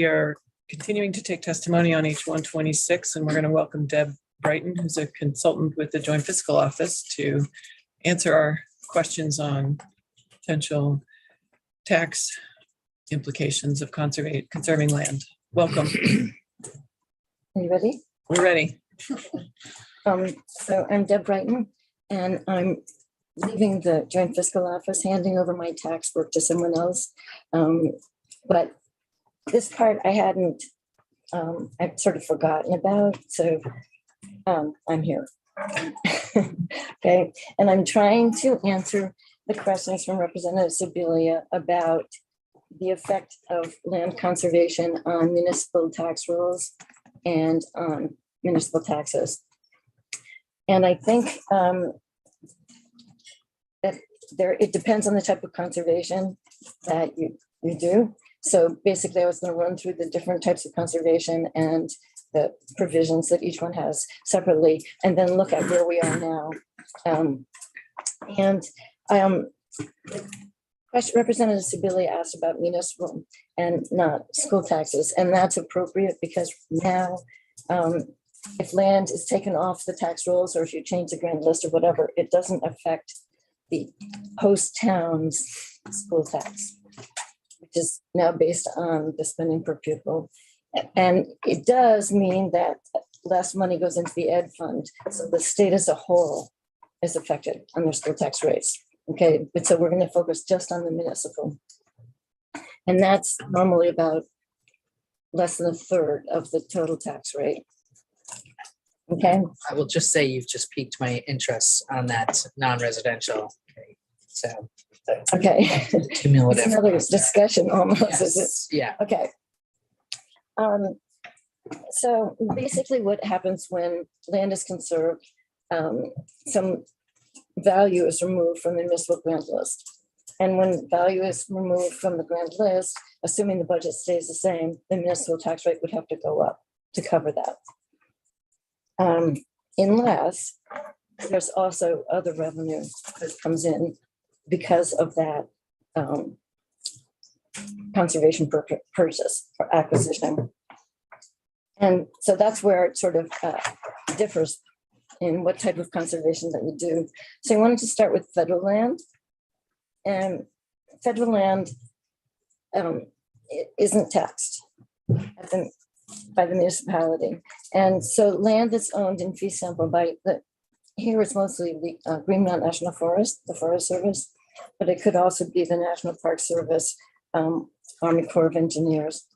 We are continuing to take testimony on H-126, and we're going to welcome Deb Brighton, who's a consultant with the Joint Fiscal Office, to answer our questions on potential tax implications of conserving land. Welcome. Are you ready? We're ready. So I'm Deb Brighton, and I'm leaving the Joint Fiscal Office, handing over my tax work to someone else. But this part I hadn't, I'd sort of forgotten about, so I'm here. Okay, and I'm trying to answer the questions from Representative Sibilia about the effect of land conservation on municipal tax rules and on municipal taxes. And I think that it depends on the type of conservation that you do. So basically, I was going to run through the different types of conservation and the provisions that each one has separately, and then look at where we are now. Representative Sibilia asked about municipal and not school taxes, and that's appropriate because now, if land is taken off the tax rolls, or if you change the grand list or whatever, it doesn't affect the host town's school tax, which is now based on the spending per pupil. And it does mean that less money goes into the ed fund. So the state as a whole is affected on their school tax rates. Okay, but so we're going to focus just on the municipal. And that's normally about less than a third of the total tax rate. Okay. I will just say you've just piqued my interest on that non-residential. Okay. So okay. Cumulative. It's another discussion almost. Yes. Is it? Yeah. Okay. So basically what happens when land is conserved, some value is removed from the municipal grant list. And when value is removed from the grant list, assuming the budget stays the same, the municipal tax rate would have to go up to cover that. Unless there's also other revenue that comes in because of that conservation purchase or acquisition. And so that's where it sort of differs in what type of conservation that you do. So I wanted to start with federal land. And federal land it isn't taxed by the municipality. And so land that's owned in fee simple by here it's mostly the Green Mountain National Forest, the Forest Service, but it could also be the National Park Service, Army Corps of Engineers.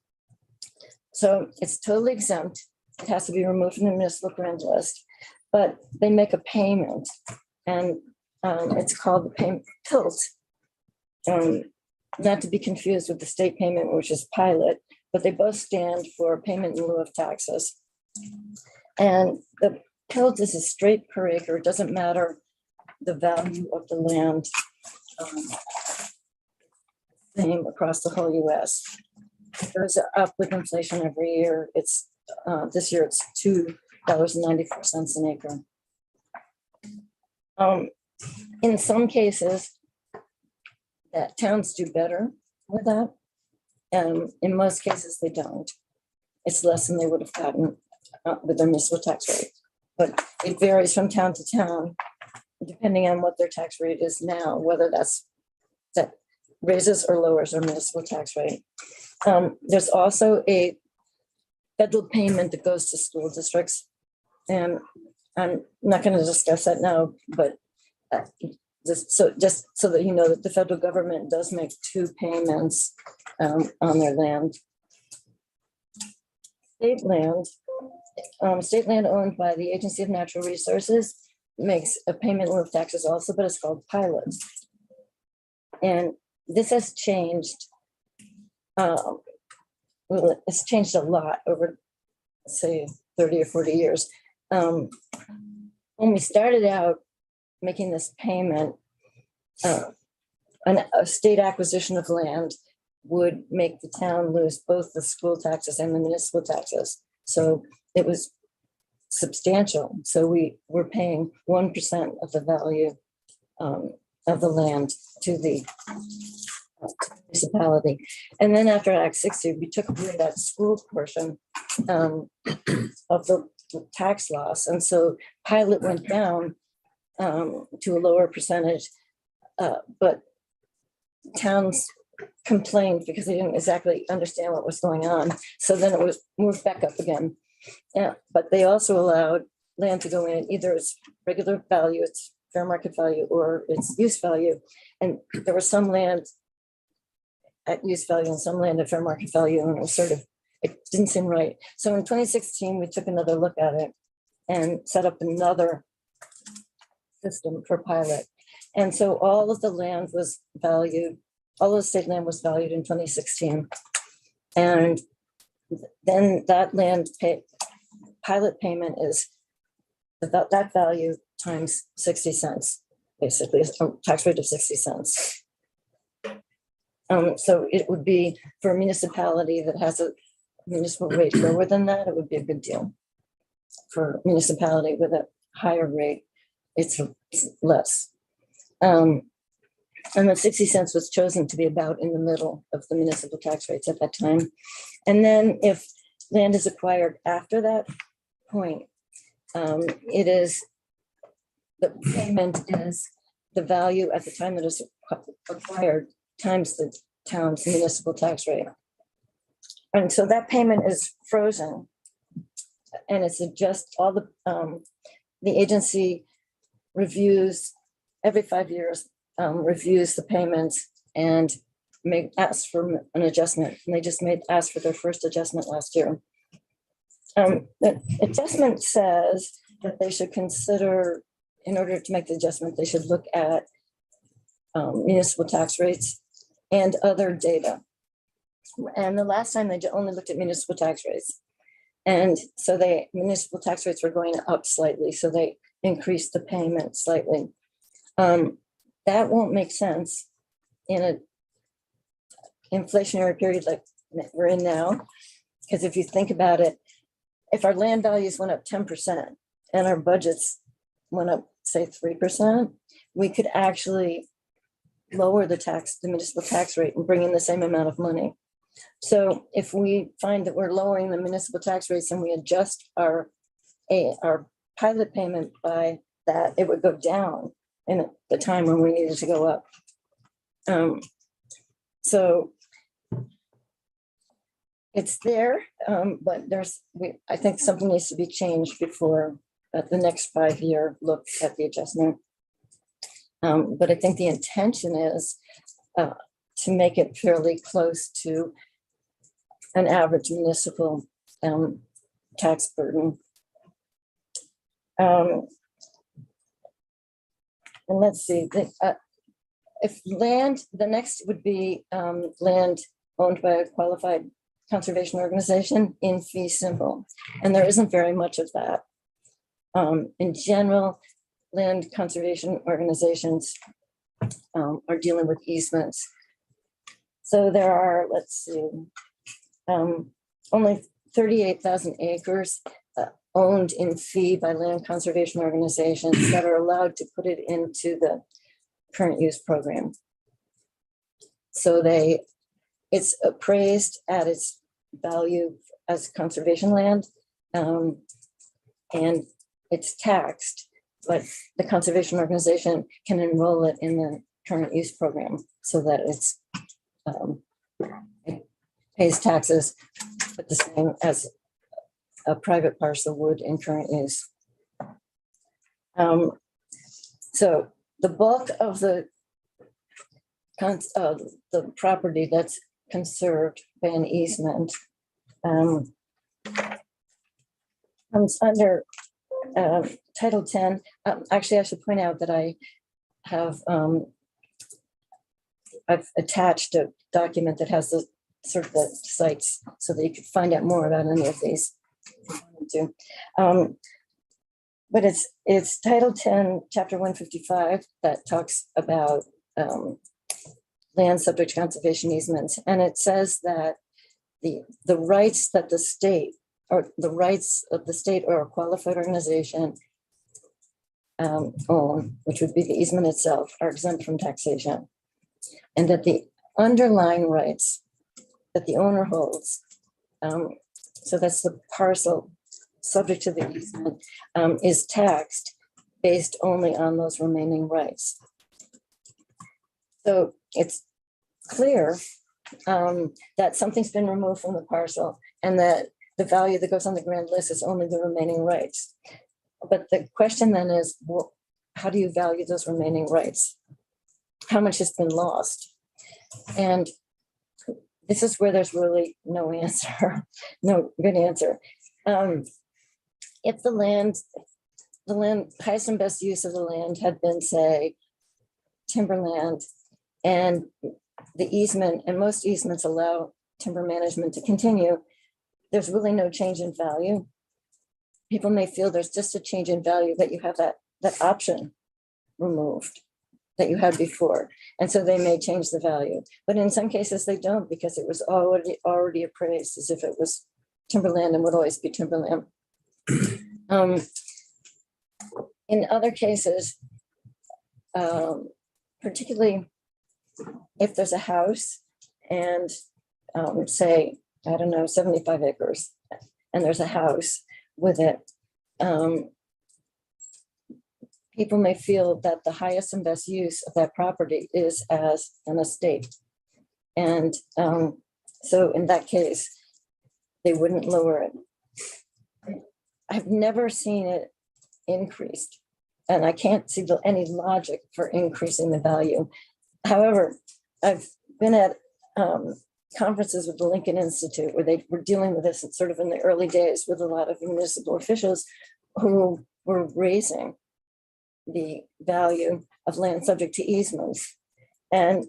So it's totally exempt. It has to be removed from the municipal grant list, but they make a payment, and it's called the payment tilt. Not to be confused with the state payment, which is pilot, but they both stand for payment in lieu of taxes. And the tilt is a straight per acre. It doesn't matter the value of the land, same across the whole US. It goes up with inflation every year. It's this year it's $2.94 an acre. In some cases, that towns do better with that. In most cases, they don't. It's less than they would have gotten with their municipal tax rate. But it varies from town to town, depending on what their tax rate is now, whether that raises or lowers their municipal tax rate. There's also a federal payment that goes to school districts. And I'm not going to discuss that now, but just so that you know that the federal government does make two payments on their land. State land owned by the Agency of Natural Resources makes a payment in lieu of taxes also, but it's called pilot. And this has changed. Well, it's changed a lot over, say, 30 or 40 years. When we started out making this payment, a state acquisition of land would make the town lose both the school taxes and the municipal taxes. So it was substantial. So we were paying 1% of the value of the land to the municipality. And then after Act 60, we took away that school portion of the tax loss. And so pilot went down to a lower percentage, but towns complained because they didn't exactly understand what was going on. So then it was moved back up again. Yeah, but they also allowed land to go in either its regular value, its fair market value, or its use value. And there was some land at use value and some land at fair market value, and it was sort of, it didn't seem right. So in 2016, we took another look at it and set up another system for pilot. And so all of the land was valued, all of the state land was valued in 2016. And then that land pilot payment is about that value times 60 cents, basically, a tax rate of 60 cents. So it would be for a municipality that has a municipal rate lower than that, it would be a good deal. For a municipality with a higher rate, it's less. And the 60 cents was chosen to be about in the middle of the municipal tax rates at that time. And then if land is acquired after that point, it is, the payment is the value at the time that is acquired times the town's municipal tax rate. And so that payment is frozen. And it's just all the agency reviews every 5 years, reviews the payments and ask for an adjustment. And they just asked for their first adjustment last year. The adjustment says that they should consider, in order to make the adjustment, they should look at municipal tax rates and other data. And the last time they only looked at municipal tax rates. And so municipal tax rates were going up slightly, so they increased the payment slightly. That won't make sense in an inflationary period like we're in now, because if you think about it, if our land values went up 10% and our budgets went up, say 3%, we could actually lower the municipal tax rate and bring in the same amount of money. So if we find that we're lowering the municipal tax rates and we adjust our pilot payment by that, it would go down in the time when we needed to go up. So it's there, but I think something needs to be changed before the next 5-year look at the adjustment. But I think the intention is to make it fairly close to an average municipal tax burden. And let's see, if land, the next would be land owned by a qualified conservation organization in fee simple. And there isn't very much of that. In general, land conservation organizations are dealing with easements. So there are, let's see, only 38,000 acres owned in fee by land conservation organizations that are allowed to put it into the current use program. So it's appraised at its value as conservation land, and it's taxed, but the conservation organization can enroll it in the current use program so that it pays taxes but the same as a private parcel would in current use. So the bulk of the property that's conserved by an easement comes under Title 10. Actually, I should point out that I've attached a document that has the sort of the sites so that you could find out more about any of these. But it's Title 10, Chapter 155 that talks about land subject to conservation easements, and it says that the rights that the state or the rights of the state or a qualified organization own, which would be the easement itself, are exempt from taxation, and that the underlying rights that the owner holds, so that's the parcel subject to the easement, is taxed based only on those remaining rights. So it's clear that something's been removed from the parcel and that the value that goes on the grand list is only the remaining rights. But the question then is, well, how do you value those remaining rights? How much has been lost? And this is where there's really no answer, no good answer. If the land highest and best use of the land had been, say, timberland, and the easement, and most easements allow timber management to continue, there's really no change in value. People may feel there's just a change in value, that you have that option removed that you had before. And so they may change the value. But in some cases they don't, because it was already appraised as if it was timberland and would always be timberland. In other cases, particularly if there's a house and say, I don't know, 75 acres, and there's a house with it, people may feel that the highest and best use of that property is as an estate. And so in that case, they wouldn't lower it. I've never seen it increased, and I can't see any logic for increasing the value. However, I've been at conferences with the Lincoln Institute where they were dealing with this sort of in the early days with a lot of municipal officials who were raising the value of land subject to easements. And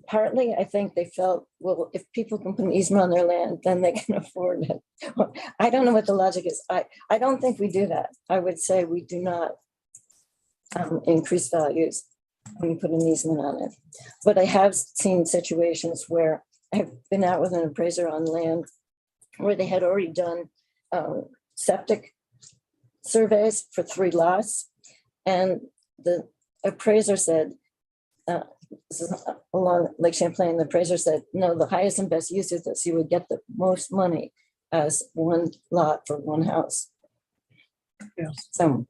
partly, I think they felt, well, if people can put an easement on their land, then they can afford it. I don't know what the logic is. I don't think we do that. I would say we do not increase values when you put an easement on it. But I have seen situations where I've been out with an appraiser on land where they had already done septic surveys for 3 lots. And the appraiser said, this is along Lake Champlain, the appraiser said, no, the highest and best use is this. You would get the most money as 1 lot for 1 house. Yeah. So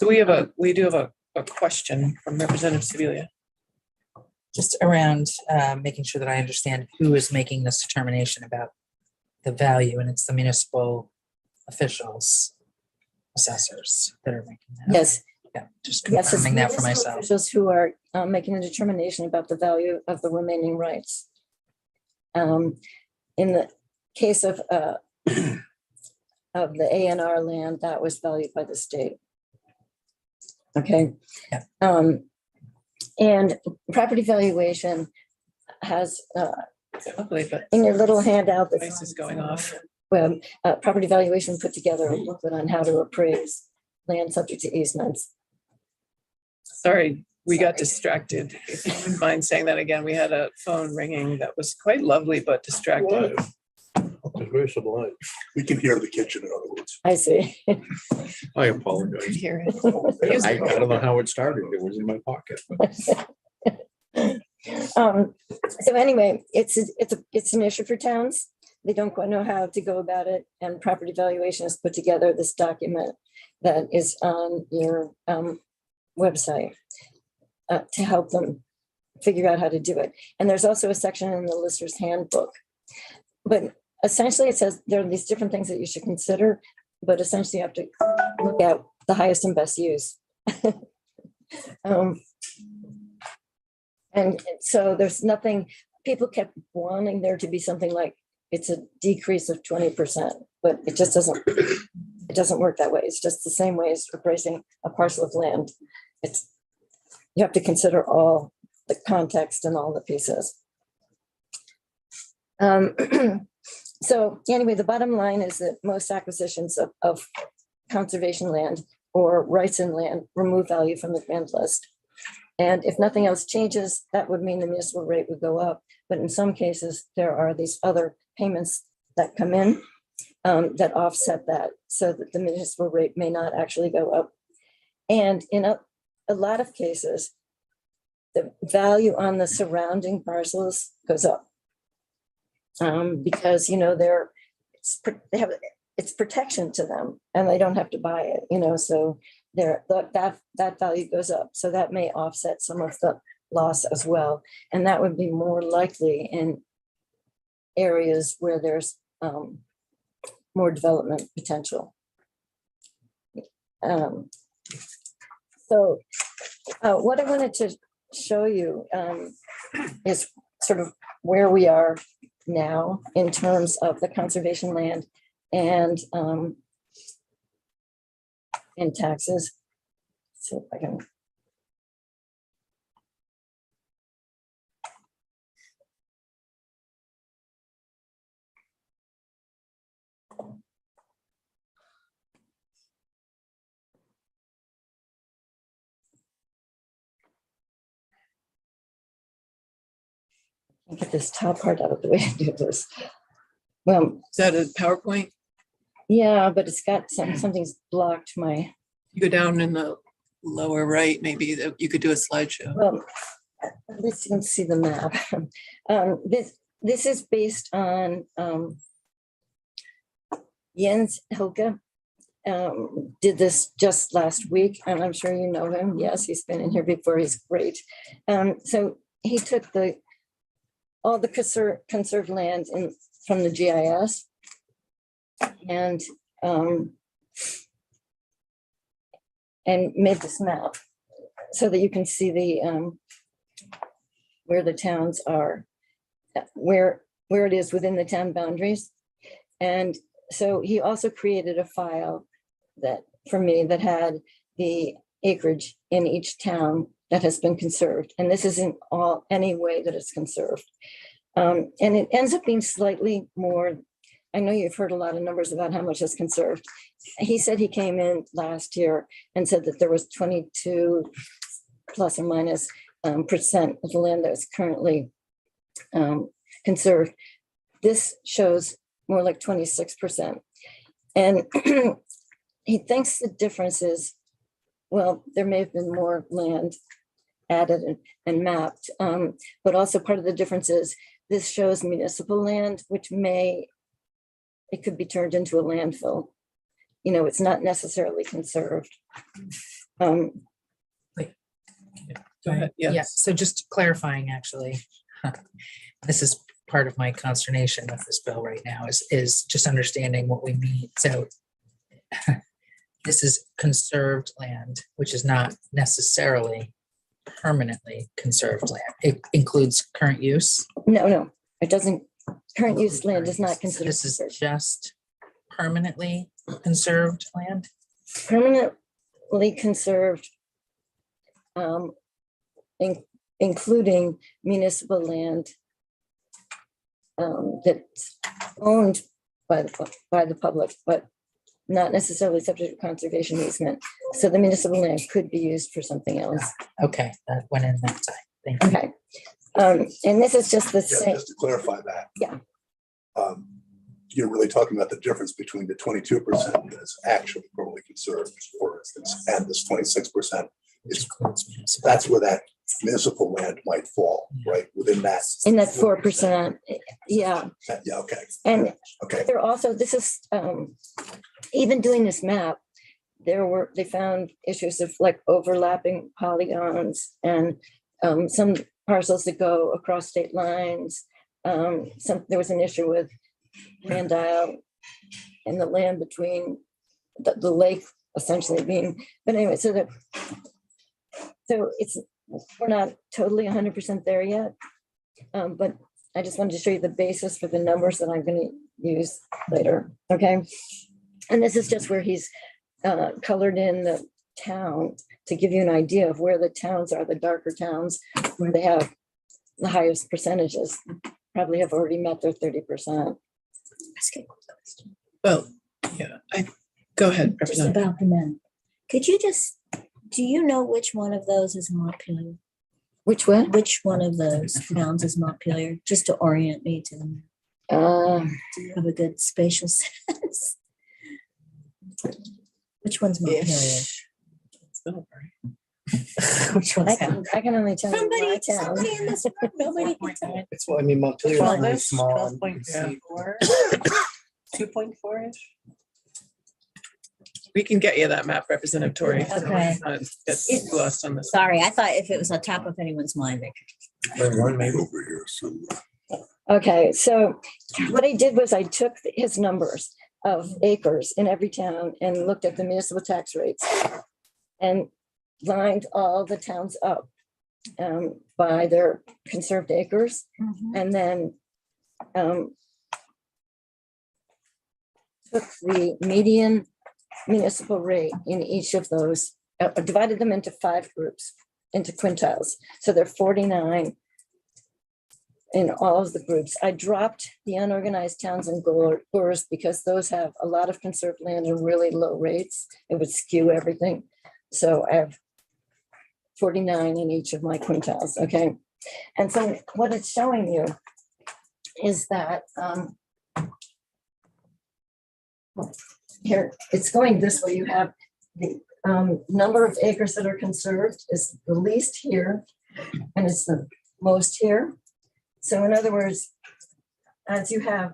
we do have a question from Representative Sibilia. Just around making sure that I understand who is making this determination about the value, and it's the municipal officials, assessors that are making that. yes, Yeah, just yes, it's confirming that for municipal myself. officials who are making a determination about the value of the remaining rights. In the case of the A&R land, that was valued by the state. Okay. Yeah. And property valuation has Lovely, but in your little handout that's price is going off. property valuation put together a booklet on how to appraise land subject to easements. Sorry, we got distracted. If you wouldn't mind saying that again, we had a phone ringing that was quite lovely, but distracting. It's very sublime. We can hear the kitchen, in other words. I see. I apologize. Hear it. I don't know how it started. It was in my pocket. So anyway, it's an issue for towns. They don't quite know how to go about it, and property valuation has put together this document that is on your website to help them figure out how to do it. And there's also a section in the Lister's Handbook. But essentially it says there are these different things that you should consider, but essentially you have to look at the highest and best use. And so there's nothing, people kept wanting there to be something like it's a decrease of 20%, but it just doesn't work that way. It's just the same way as appraising a parcel of land. You have to consider all the context and all the pieces. So anyway, the bottom line is that most acquisitions of conservation land or rights in land remove value from the grand list. And if nothing else changes, that would mean the municipal rate would go up. But in some cases, there are these other payments that come in that offset that, so that the municipal rate may not actually go up. And in a lot of cases, the value on the surrounding parcels goes up. Because, it's protection to them and they don't have to buy it, so that value goes up. So that may offset some of the loss as well. And that would be more likely in areas where there's more development potential. So what I wanted to show you is sort of where we are now in terms of the conservation land and taxes. Let's see if I can. Get this top part out of the way to do this. Well, Is that a PowerPoint? yeah, but it's got something's blocked my, You go down in the lower right, maybe you could do a slideshow. well, at least you can see the map. This is based on Jens Hilke. Did this just last week, and I'm sure you know him. Yes, he's been in here before. He's great. So he took all the conserved land from the GIS and made this map so that you can see where the towns are, where it is within the town boundaries. And so he also created a file for me that had the acreage in each town that has been conserved. And this isn't any way that it's conserved. And it ends up being slightly more. I know you've heard a lot of numbers about how much is conserved. He said he came in last year and said that there was 22 plus or minus percent of the land that is currently conserved. This shows more like 26%. And he thinks the difference is, well, there may have been more land added and mapped, but also part of the difference is this shows municipal land, which it could be turned into a landfill. It's not necessarily conserved. Go ahead. Yeah, Yes. so just clarifying, actually, this is part of my consternation with this bill right now is just understanding what we mean. So this is conserved land, which is not necessarily permanently conserved land. It includes current use. No, it doesn't. Current use land is not So considered. this is just permanently conserved land. Permanently conserved, including municipal land that's owned by the public, but not necessarily subject to conservation easement. So the municipal land could be used for something else. Okay, that went in that time. Thank you. Okay. And this is just the Yeah, same. just to clarify that. Yeah. You're really talking about the difference between the 22% that's actually probably conserved, for instance, and this 26%. That's where that municipal land might fall, right? Within that. In that 4%. Yeah. Yeah, okay. And Okay. they're also, this is, even doing this map, they found issues of like overlapping polygons and some parcels that go across state lines. There was an issue with land dial and the land between the lake essentially being, but anyway, so we're not totally 100% there yet. But I just wanted to show you the basis for the numbers that I'm going to use later. Okay. And this is just where he's colored in the town to give you an idea of where the towns are, the darker towns where they have the highest percentages, probably have already met their 30%. Well, yeah, go ahead. Just Representative. about the men. Do you know which one of those is Montpelier? Which one? Which one of those towns is Montpelier? Just to orient me to them. Do you have a good spatial sense? Which one's Montpelier? Ish. It's Middlebury. Which I one's can, I can only tell you Somebody, my town. somebody in this room, nobody can tell it. It's, well, I mean, Montpelier is really 12-ish, small. and 12.4, 2.4-ish. We can get you that map, Representative Torrey. so Okay. Get lost on this. Sorry, I thought if it was on top of anyone's mind, I could. Over here somewhere. Okay, so what I did was I took his numbers of acres in every town and looked at the municipal tax rates and lined all the towns up by their conserved acres, and then took the median municipal rate in each of those, divided them into 5 groups, into quintiles. So they're 49 in all of the groups. I dropped the unorganized towns and gores because those have a lot of conserved land and really low rates. It would skew everything. So I have 49 in each of my quintiles, okay? And so what it's showing you is that, here, it's going this way. You have the number of acres that are conserved is the least here, and it's the most here. So in other words, as you have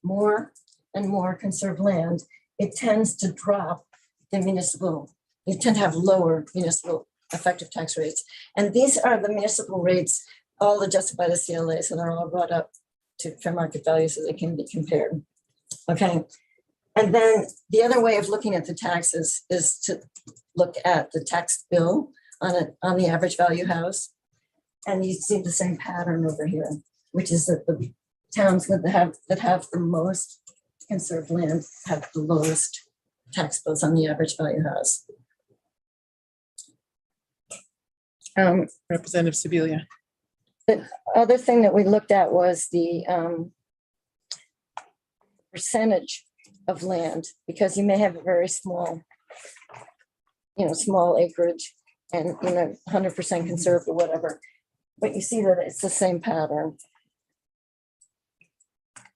more and more conserved land, it tends to drop the municipal, you tend to have lower municipal effective tax rates. And these are the municipal rates, all adjusted by the CLA, so they're all brought up to fair market value so they can be compared. Okay. And then the other way of looking at the taxes is to look at the tax bill on the average value house. And you see the same pattern over here, which is that the towns that have the most conserved land have the lowest tax bills on the average value house. Representative Sibilia. The other thing that we looked at was the percentage of land, because you may have a very small, small acreage and, 100% conserved or whatever. But you see that it's the same pattern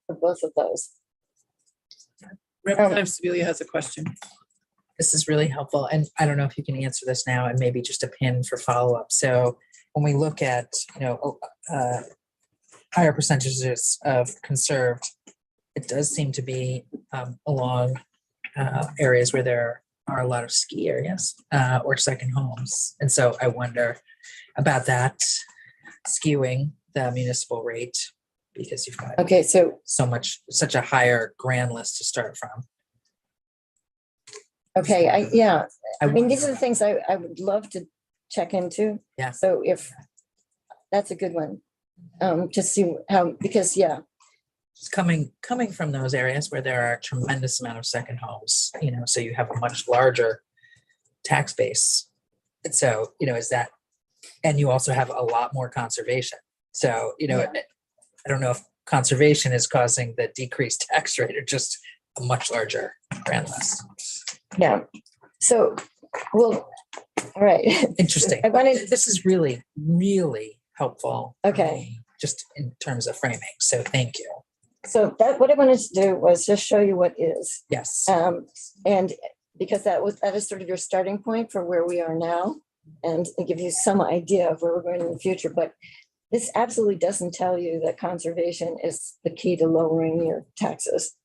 for both of those. Representative Sibilia has a question. This is really helpful. And I don't know if you can answer this now and maybe just a pin for follow-up. So when we look at, higher percentages of conserved, it does seem to be along areas where there are a lot of ski areas or second homes. And so I wonder about that skewing the municipal rate because you've got Okay, so, such a higher grand list to start from. okay, I mean, these are wonder- the things I would love to check into. Yeah. So if, that's a good one, to see how, because, It's coming from those areas where there are a tremendous amount of second homes, so you have a much larger tax base. And so, is that, and you also have a lot more conservation. So, I don't know if conservation is causing the decreased tax rate or just a much larger grand list. yeah. So, well, all right. Interesting. I wanted, This is really, really helpful. for Okay. me, just in terms of framing. So thank you. so that, what I wanted to do was just show you what is. Yes. And because that is sort of your starting point for where we are now and give you some idea of where we're going in the future. But this absolutely doesn't tell you that conservation is the key to lowering your taxes.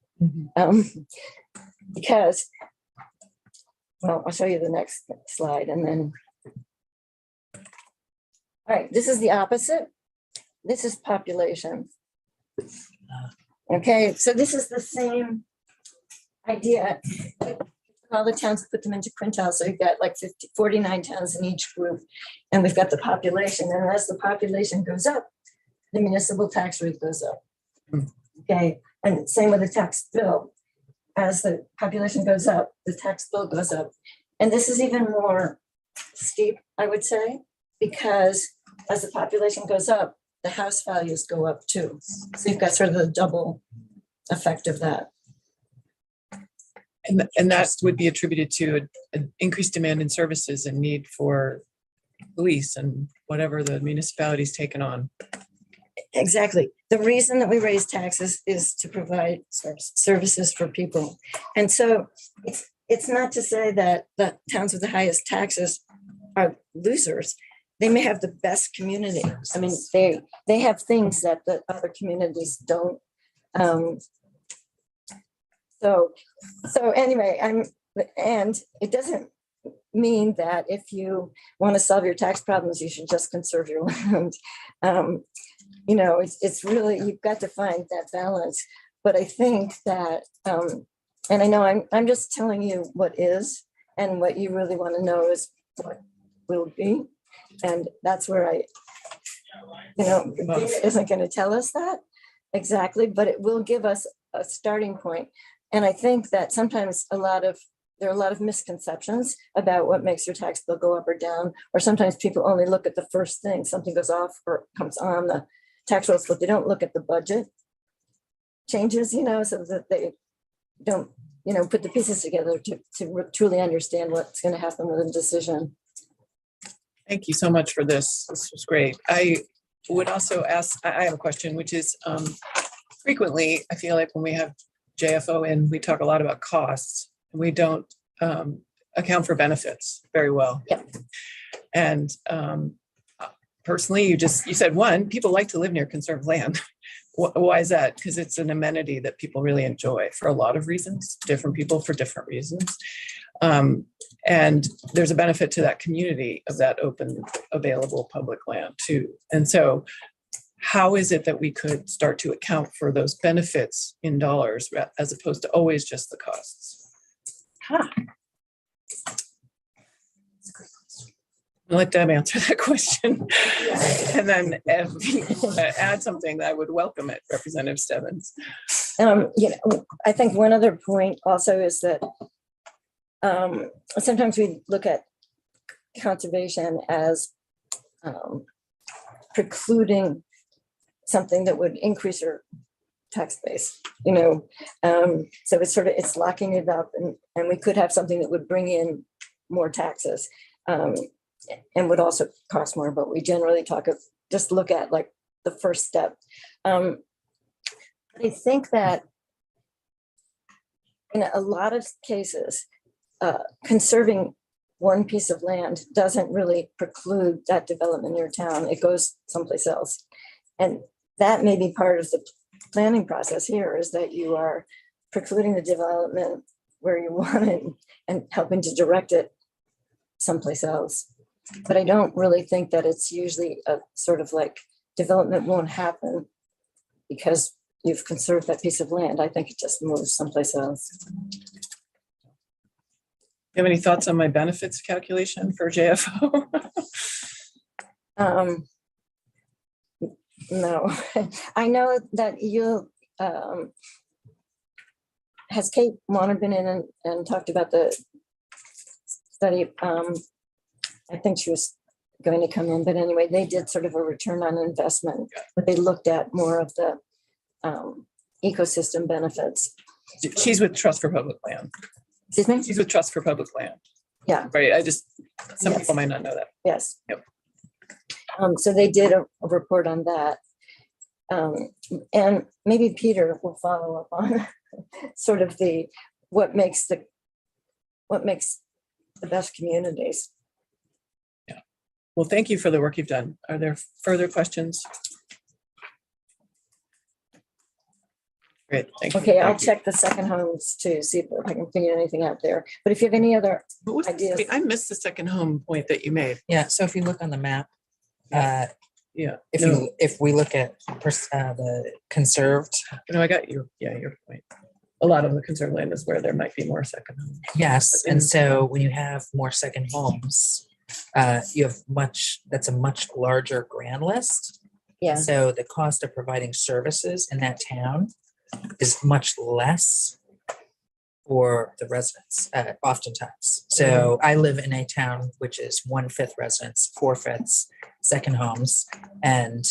Because, well, I'll show you the next slide and then. All right, this is the opposite. This is population. Okay, so this is the same idea. All the towns, put them into quintiles. So you've got like 49 towns in each group. And we've got the population. And as the population goes up, the municipal tax rate goes up. Okay, and same with the tax bill. As the population goes up, the tax bill goes up. And this is even more steep, I would say, because as the population goes up, the house values go up too. So you've got sort of the double effect of that. And that would be attributed to an increased demand in services and need for police and whatever the municipality's taken on. Exactly. The reason that we raise taxes is to provide services for people. And so it's not to say that the towns with the highest taxes are losers, they may have the best community. I mean, they have things that the other communities don't. So anyway, and it doesn't mean that if you want to solve your tax problems, you should just conserve your land. You know, it's really, you've got to find that balance. But I think that, and I know I'm just telling you what is, and what you really want to know is what will be. And that's where the data isn't going to tell us that exactly, but it will give us a starting point. And I think that sometimes there are a lot of misconceptions about what makes your tax bill go up or down, or sometimes people only look at the first thing, something goes off or comes on the tax rolls, but they don't look at the budget changes, so that they don't, put the pieces together to truly understand what's going to happen with a decision. Thank you so much for this. This was great. I would also ask, I have a question, which is frequently, I feel like when we have JFO in, we talk a lot about costs. We don't account for benefits very well. Yeah. And personally, you said one, people like to live near conserved land. Why is that? Because it's an amenity that people really enjoy for a lot of reasons, different people for different reasons. And there's a benefit to that community of that open, available public land too. And so how is it that we could start to account for those benefits in dollars as opposed to always just the costs? I'll let Deb answer that question. And then if you add something, I would welcome it, Representative Stebbins. I think one other point also is that sometimes we look at conservation as precluding something that would increase your tax base, so it's locking it up, and we could have something that would bring in more taxes and would also cost more, but we generally just look at like the first step. I think that in a lot of cases, conserving one piece of land doesn't really preclude that development in your town. It goes someplace else. And that may be part of the planning process here, is that you are precluding the development where you want it and helping to direct it someplace else. But I don't really think that it's usually a sort of like development won't happen because you've conserved that piece of land. I think it just moves someplace else. You have any thoughts on my benefits calculation for JFO? No, I know that you, has Kate Warner been in and talked about the study? I think she was going to come in, but anyway, they did sort of a return on investment, but they looked at more of the ecosystem benefits. She's with Trust for Public Land. Excuse me? She's with Trust for Public Land. Yeah. Right. Some Yes. people might not know that. Yes. Yep. So they did a report on that. And maybe Peter will follow up on sort of what makes the best communities. Yeah. Well, thank you for the work you've done. Are there further questions? Great. Thank you. Okay, I'll Thank you. check the second homes to see if I can figure anything out there. But if you have any other What was ideas. I missed the second home point that you made. Yeah, so if you look on the map, Yeah. if we look at the conserved, No, I got your point. A lot of the conserved land is where there might be more second homes. yes, and so when you have more second homes, you have that's a much larger grand list. Yeah, So the cost of providing services in that town is much less for the residents, oftentimes. So I live in a town which is 1/5 residents, 4/5 second homes. And,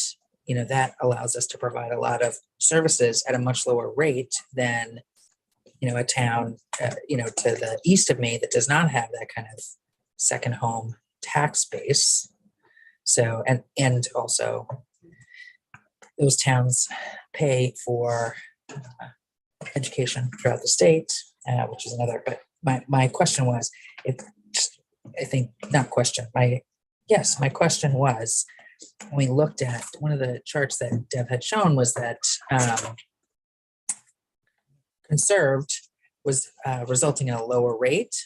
that allows us to provide a lot of services at a much lower rate than, a town, to the east of me that does not have that kind of second home tax base. So, and also those towns pay for education throughout the state, which is another, but my question was, I think, not question, my question was, when we looked at one of the charts that Deb had shown was that conserved was resulting in a lower rate.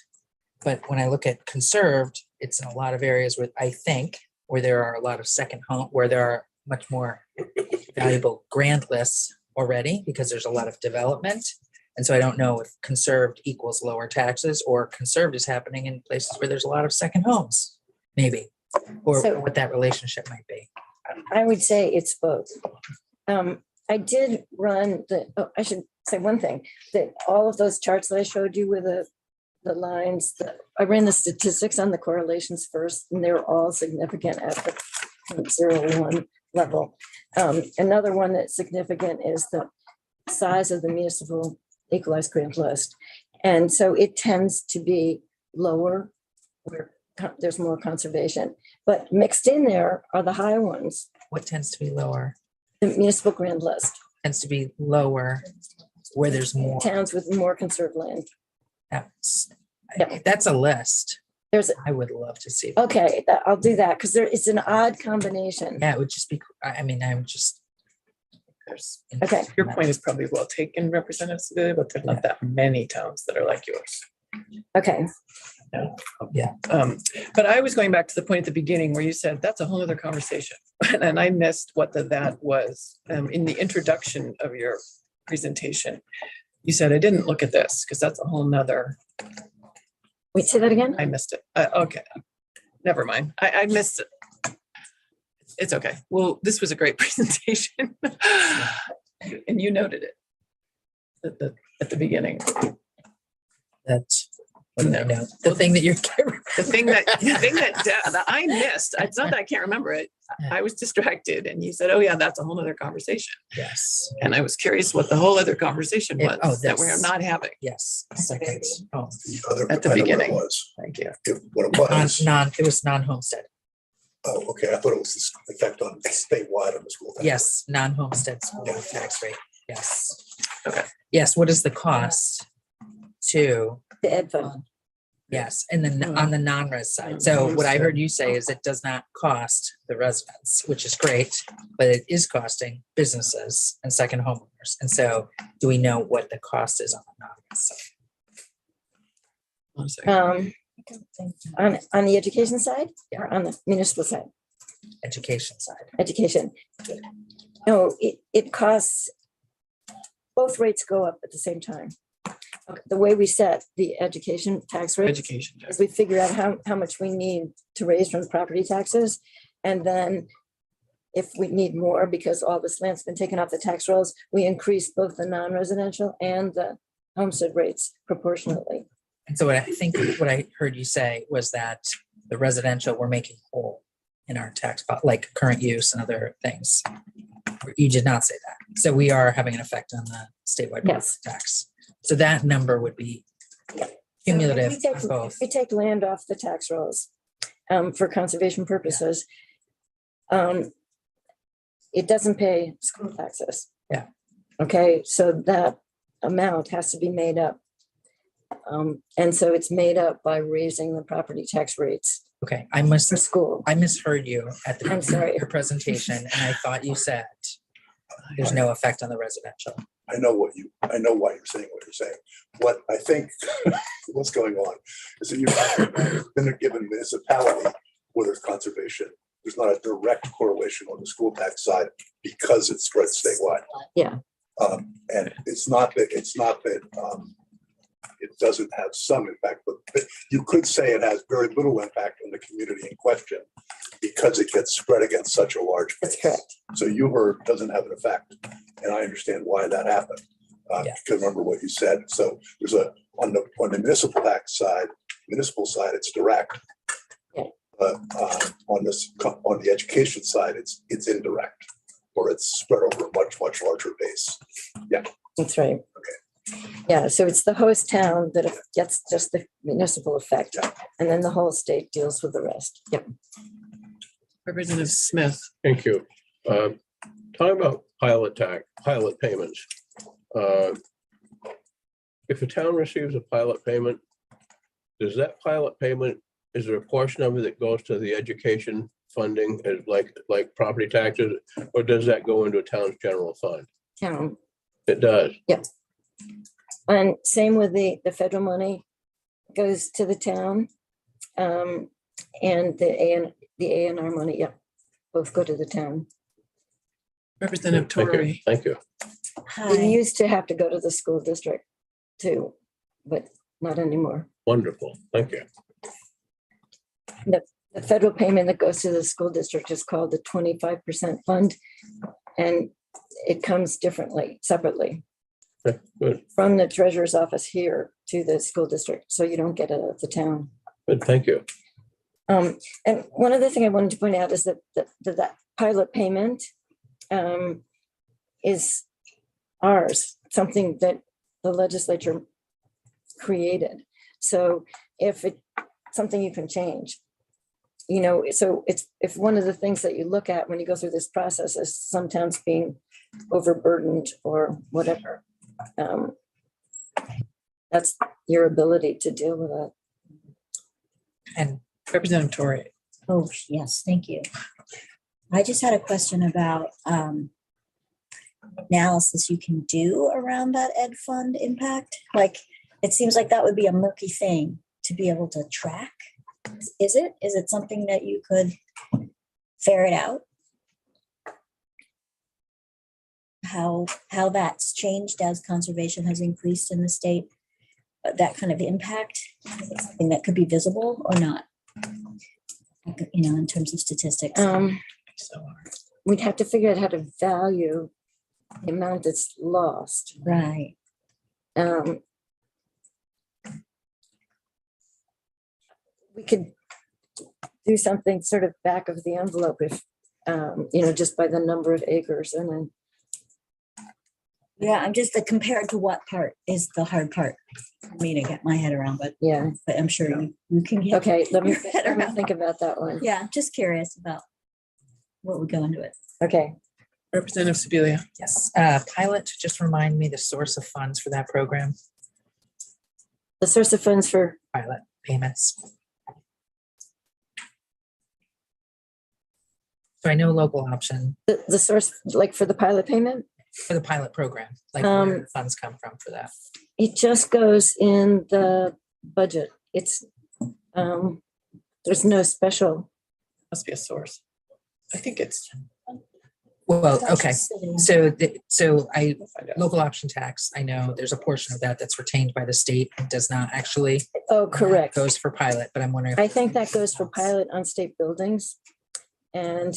But when I look at conserved, it's in a lot of areas with, I think, where there are a lot of second home, where there are much more valuable grand lists already, because there's a lot of development. And so I don't know if conserved equals lower taxes, or conserved is happening in places where there's a lot of second homes, maybe, or So- what that relationship might be. I would say it's both. I did run I should say one thing, that all of those charts that I showed you with the lines, I ran the statistics on the correlations first, and they're all significant at the 0.01 level. Another one that's significant is the size of the municipal equalized grand list. And so it tends to be lower where there's more conservation, but mixed in there are the high ones. What tends to be lower? The municipal grand list, Tends to be lower where there's more. towns with more conserved land. That's, Yeah. that's a list. There's, I would love to see. that. okay, I'll do that because it's an odd combination. Yeah, it would just be, I mean, I'm just. There's, Okay. your point is probably well taken, Representative Sevilla, but there's not that many towns that are like yours. Okay, But I was going back to the point at the beginning where you said that's a whole other conversation. And I missed what that was. In the introduction of your presentation, you said, I didn't look at this because that's a whole nother, wait, say that again? I missed it. Okay, never mind. I missed it. It's okay. Well, this was a great presentation. And you noted it at the beginning. That's, what do I No. know? The thing that you're. The thing that I missed, it's not that I can't remember it. I was distracted and you said, oh yeah, that's a whole other conversation. Yes, And I was curious what the whole other conversation Yeah, was that we're this. not having. yes. Second. Oh, The other, At the I know what beginning. it was. Thank you. What it was, it was non-homestead. oh, okay, I thought it was this effect on statewide on the school tax. Yes, non-homestead school Yeah. tax rate. Yes. Okay. Yes, what is the cost to, The ed fund. yes, and then on the non-res side. So what I heard you say is it does not cost the residents, which is great, but it is costing businesses and second homeowners. And so do we know what the cost is on the non-res side? One second. On the education side Yeah. or on the municipal side? Education side. Education. No, it costs, both rates go up at the same time. Okay, the way we set the education tax rate Education. is we figure out how much we need to raise from property taxes. And then if we need more, because all this land's been taken off the tax rolls, we increase both the non-residential and the homestead rates proportionately. And so what I heard you say was that the residential we're making whole in our tax, like current use and other things. You did not say that. So we are having an effect on the statewide property Yes. tax. So that number would be So cumulative if we on both. If we take land off the tax rolls for conservation purposes, it doesn't pay school taxes. Yeah. Okay, so that amount has to be made up. And so it's made up by raising the property tax rates Okay, for school. I misheard you at the I'm beginning sorry. of your presentation, and I thought you said there's no effect on the residential. I know why you're saying what you're saying. What I think, what's going on is that you've been a given municipality where there's conservation. There's not a direct correlation on the school tax side because it's spread statewide. Yeah. And it's not that it doesn't have some impact, but you could say it has very little impact on the community in question because it gets spread against such a large That's base. correct. So Uber doesn't have an effect, and I understand why that happened. Yeah. Because remember what you said. So there's on the municipal tax side, it's direct. Yeah. But on the education side, it's indirect, or it's spread over a much larger base. That's right. Yeah, so it's the host town that gets just the municipal effect, and then the whole state deals with the rest. Yep. Representative Smith. Thank you. Talking about pilot payments. If a town receives a pilot payment, does that pilot payment is there a portion of it that goes to the education funding as like property taxes? Or does that go into a town's general fund? Town. It does. And same with the federal money goes to the town. And the A&R money, both go to the town. Representative Thank you. Torrey. Thank you. It Hi. used to have to go to the school district too, but not anymore. Wonderful. Thank you. The federal payment that goes to the school district is called the 25% fund. And it comes differently, separately Okay, good. from the treasurer's office here to the school district. So you don't get it at the town. Good. Thank you. And one other thing I wanted to point out is that pilot payment is ours, something that the legislature created. So if it's something you can change, so if one of the things that you look at when you go through this process is some towns being overburdened or whatever, that's your ability to deal with it. And Representative Torrey. Oh, yes, thank you. I just had a question about analysis you can do around that ed fund impact. Like, it seems like that would be a murky thing to be able to track. Is it? Is it something that you could ferret out? How that's changed as conservation has increased in the state? That kind of impact, is it something that could be visible or not? In terms of statistics. So We'd have to figure out how to value the amount that's lost. Right. We could do something sort of back of the envelope if, just by the number of acres and then. Yeah, I'm just compared to what part is the hard part for me to get my head around, but Yeah, I'm sure you can get. okay, let me your head around. think about that one. Yeah, just curious about what would go into it. Okay, Representative Sibilia. yes, pilot, just remind me the source of funds for that program, the source of funds for, pilot payments. So I know local option the source, like for the pilot payment, for the pilot program, like Um, where funds come from for that. it just goes in the budget. It's, there's no special. Must be a source. I think it's. Well, okay, so We'll find out. local option tax, I know there's a portion of that that's retained by the state and does not actually. Oh, correct. Goes for pilot, but I'm wondering. if I think that goes for pilot on state buildings. And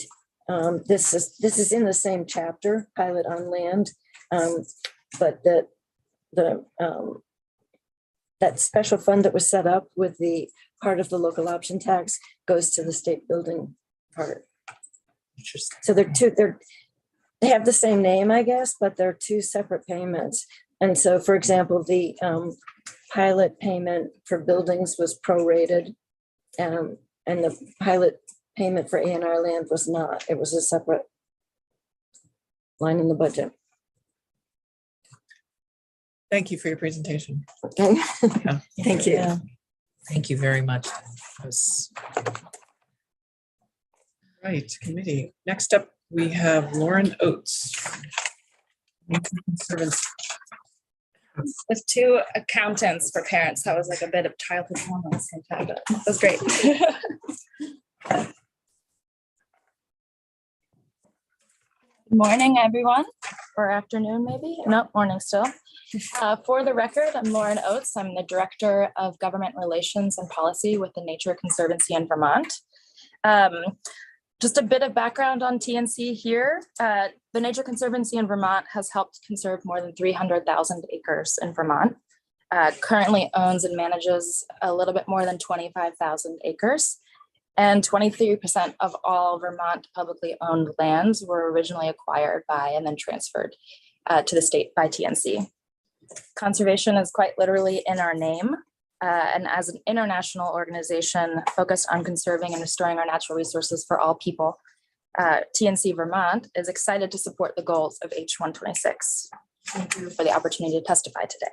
this is in the same chapter, pilot on land. But that special fund that was set up with the part of the local option tax goes to the state building part. Interesting. So they have the same name, I guess, but they're two separate payments. And so, for example, the pilot payment for buildings was prorated, and the pilot payment for A&R land was not. It was a separate line in the budget. Thank you for your presentation. Okay. Yeah. Thank you. Yeah. Thank you very much. That was- Right, committee. Next up, we have Lauren Oates. Conservancy. With two accountants for parents. That was like a bit of childhood trauma at the same time, but it was great. Good morning, everyone, or afternoon maybe. No, morning still. For the record, I'm Lauren Oates. I'm the Director of Government Relations and Policy with the Nature Conservancy in Vermont. Just a bit of background on TNC here. The Nature Conservancy in Vermont has helped conserve more than 300,000 acres in Vermont. Currently owns and manages a little bit more than 25,000 acres. And 23% of all Vermont publicly owned lands were originally acquired by and then transferred to the state by TNC. Conservation is quite literally in our name. And as an international organization focused on conserving and restoring our natural resources for all people, TNC Vermont is excited to support the goals of H126. Thank you for the opportunity to testify today.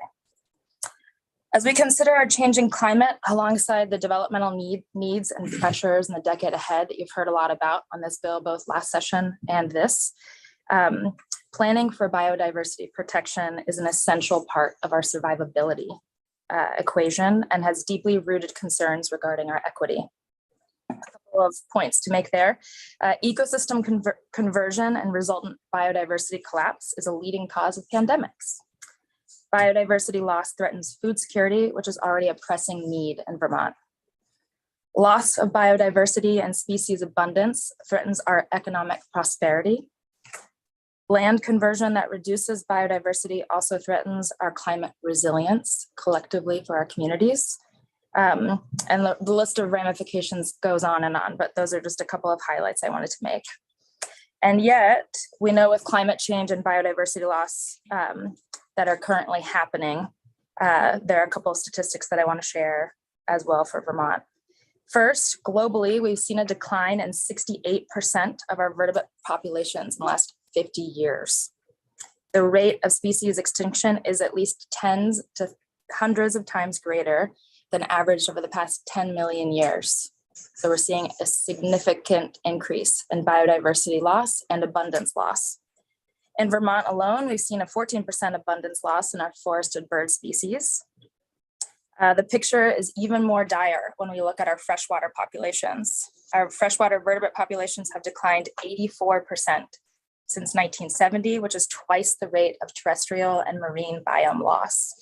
As we consider our changing climate alongside the developmental needs and pressures in the decade ahead that you've heard a lot about on this bill, both last session and this, planning for biodiversity protection is an essential part of our survivability equation and has deeply rooted concerns regarding our equity. A couple of points to make there. Ecosystem conversion and resultant biodiversity collapse is a leading cause of pandemics. Biodiversity loss threatens food security, which is already a pressing need in Vermont. Loss of biodiversity and species abundance threatens our economic prosperity. Land conversion that reduces biodiversity also threatens our climate resilience collectively for our communities. And the list of ramifications goes on, but those are just a couple of highlights I wanted to make. And yet, we know with climate change and biodiversity loss that are currently happening, there are a couple of statistics that I want to share as well for Vermont. First, globally, we've seen a decline in 68% of our vertebrate populations in the last 50 years. The rate of species extinction is at least tens to hundreds of times greater than averaged over the past 10 million years. So we're seeing a significant increase in biodiversity loss and abundance loss. In Vermont alone, we've seen a 14% abundance loss in our forested bird species. The picture is even more dire when we look at our freshwater populations. Our freshwater vertebrate populations have declined 84% since 1970, which is twice the rate of terrestrial and marine biome loss.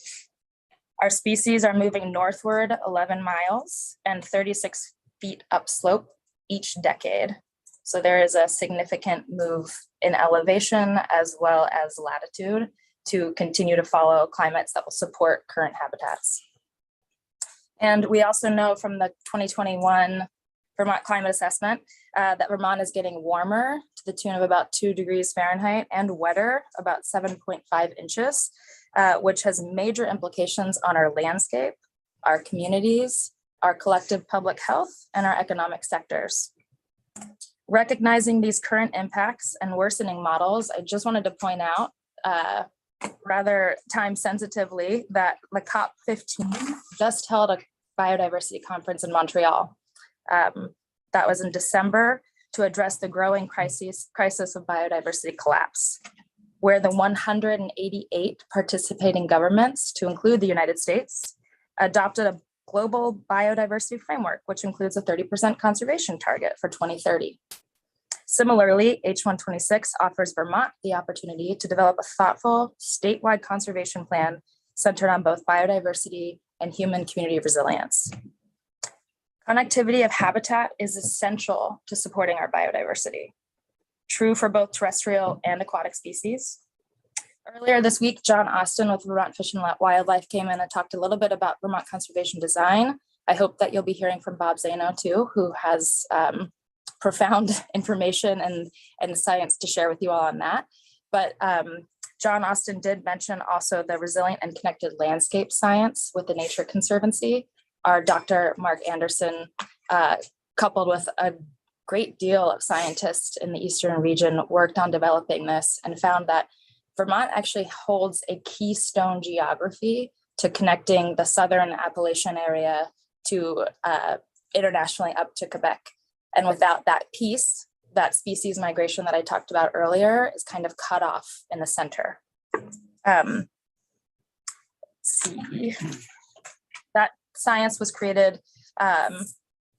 Our species are moving northward 11 miles and 36 feet upslope each decade. So there is a significant move in elevation as well as latitude to continue to follow climates that will support current habitats. And we also know from the 2021 Vermont Climate Assessment that Vermont is getting warmer to the tune of about 2 degrees Fahrenheit and wetter about 7.5 inches, which has major implications on our landscape, our communities, our collective public health, and our economic sectors. Recognizing these current impacts and worsening models, I just wanted to point out rather time sensitively that the COP15 just held a biodiversity conference in Montreal. That was in December to address the growing crisis of biodiversity collapse, where the 188 participating governments, to include the United States, adopted a global biodiversity framework, which includes a 30% conservation target for 2030. Similarly, H126 offers Vermont the opportunity to develop a thoughtful statewide conservation plan centered on both biodiversity and human community resilience. Connectivity of habitat is essential to supporting our biodiversity, true for both terrestrial and aquatic species. Earlier this week, John Austin with Vermont Fish and Wildlife came in and talked a little bit about Vermont conservation design. I hope that you'll be hearing from Bob Zano too, who has profound information and science to share with you all on that. But John Austin did mention also the resilient and connected landscape science with the Nature Conservancy. Our Dr. Mark Anderson, coupled with a great deal of scientists in the Eastern region, worked on developing this and found that Vermont actually holds a keystone geography to connecting the Southern Appalachian area to internationally up to Quebec. And without that piece, that species migration that I talked about earlier is kind of cut off in the center. Let's see. That science was created,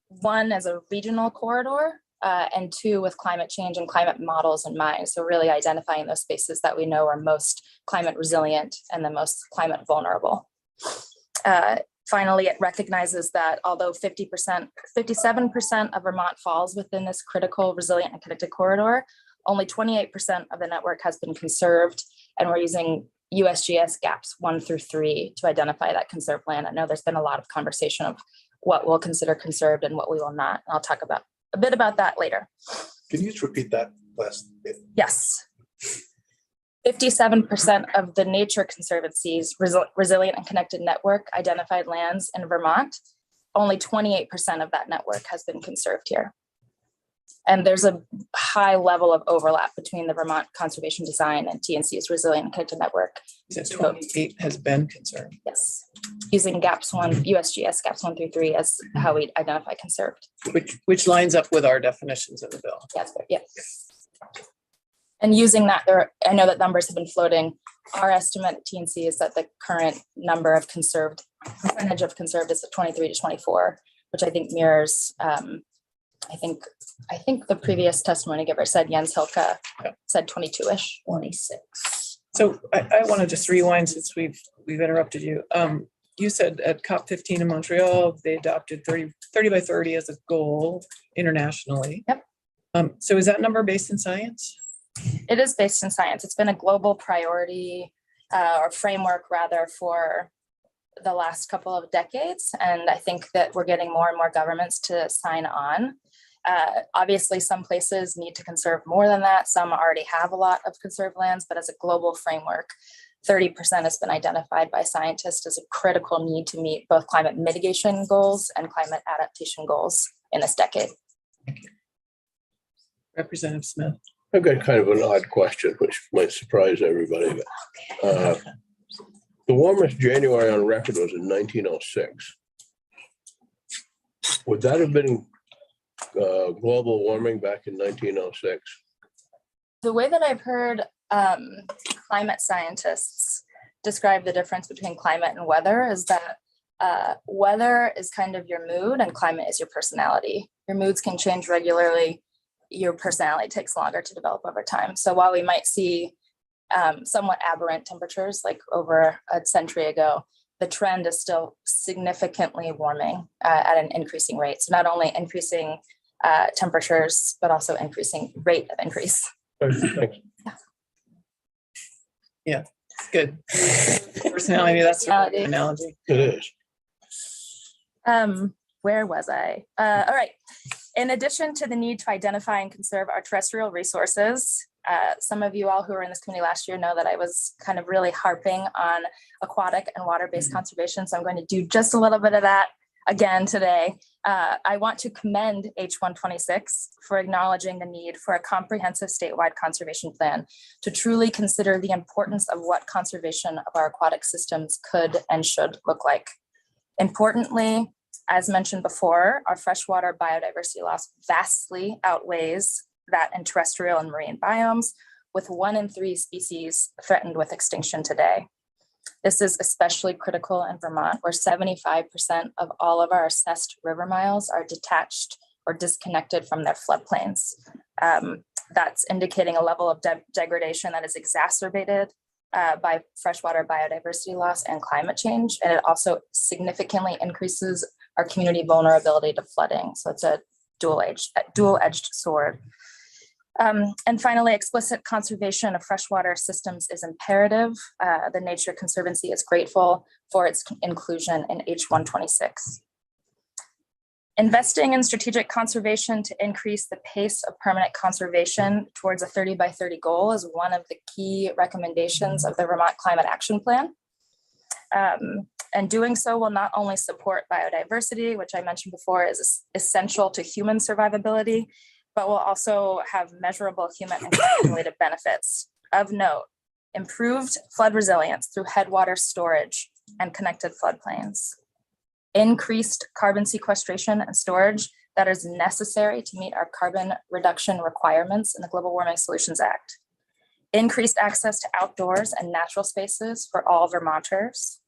one, as a regional corridor, and two, with climate change and climate models in mind. So really identifying those spaces that we know are most climate resilient and the most climate vulnerable. Finally, it recognizes that although 57% of Vermont falls within this critical, resilient, and connected corridor, only 28% of the network has been conserved, and we're using USGS gaps 1 through 3 to identify that conserved land. I know there's been a lot of conversation of what we'll consider conserved and what we will not. I'll talk about a bit about that later. Can you just repeat that last bit? Yes. 57% of the Nature Conservancy's resilient and connected network identified lands in Vermont. Only 28% of that network has been conserved here. And there's a high level of overlap between the Vermont Conservation Design and TNC's resilient and connected network. You said 28 has been conserved. Yes. using USGS GAPS 1 through 3 as how we identify conserved. Which lines up with our definitions in the bill. Yes, yes. And using that, I know that numbers have been floating. Our estimate at TNC is that the current number of percentage of conserved is at 23 to 24, which I think mirrors, I think the previous testimony giver said Jens Hilke said 22-ish. 26. So I want to just rewind since we've interrupted you. You said at COP15 in Montreal, they adopted 30 by 30 as a goal internationally. Yep. So is that number based in science? It is based in science. It's been a global priority or framework rather for the last couple of decades. And I think that we're getting more and more governments to sign on. Obviously, some places need to conserve more than that. Some already have a lot of conserved lands, but as a global framework, 30% has been identified by scientists as a critical need to meet both climate mitigation goals and climate adaptation goals in this decade. Representative Smith. I've got kind of an odd question, which might surprise everybody. The warmest January on record was in 1906. Would that have been global warming back in 1906? The way that I've heard climate scientists describe the difference between climate and weather is that weather is kind of your mood and climate is your personality. Your moods can change regularly. Your personality takes longer to develop over time. So while we might see somewhat aberrant temperatures like over a century ago, the trend is still significantly warming at an increasing rate. So not only increasing temperatures, but also increasing rate of increase. Thanks. Yeah, good. Personality, that's an analogy. It is. Where was I? All right. In addition to the need to identify and conserve our terrestrial resources, some of you all who were in this committee last year know that I was kind of really harping on aquatic and water-based conservation. So I'm going to do just a little bit of that again today. I want to commend H126 for acknowledging the need for a comprehensive statewide conservation plan to truly consider the importance of what conservation of our aquatic systems could and should look like. Importantly, as mentioned before, our freshwater biodiversity loss vastly outweighs that in terrestrial and marine biomes, with 1 in 3 species threatened with extinction today. This is especially critical in Vermont, where 75% of all of our assessed river miles are detached or disconnected from their floodplains. That's indicating a level of degradation that is exacerbated by freshwater biodiversity loss and climate change. And it also significantly increases our community vulnerability to flooding. So it's a dual-edged sword. And finally, explicit conservation of freshwater systems is imperative. The Nature Conservancy is grateful for its inclusion in H126. Investing in strategic conservation to increase the pace of permanent conservation towards a 30 by 30 goal is one of the key recommendations of the Vermont Climate Action Plan. And doing so will not only support biodiversity, which I mentioned before is essential to human survivability, but will also have measurable human and climate-related benefits. Of note, improved flood resilience through headwater storage and connected floodplains, increased carbon sequestration and storage that is necessary to meet our carbon reduction requirements in the Global Warming Solutions Act, increased access to outdoors and natural spaces for all Vermonters,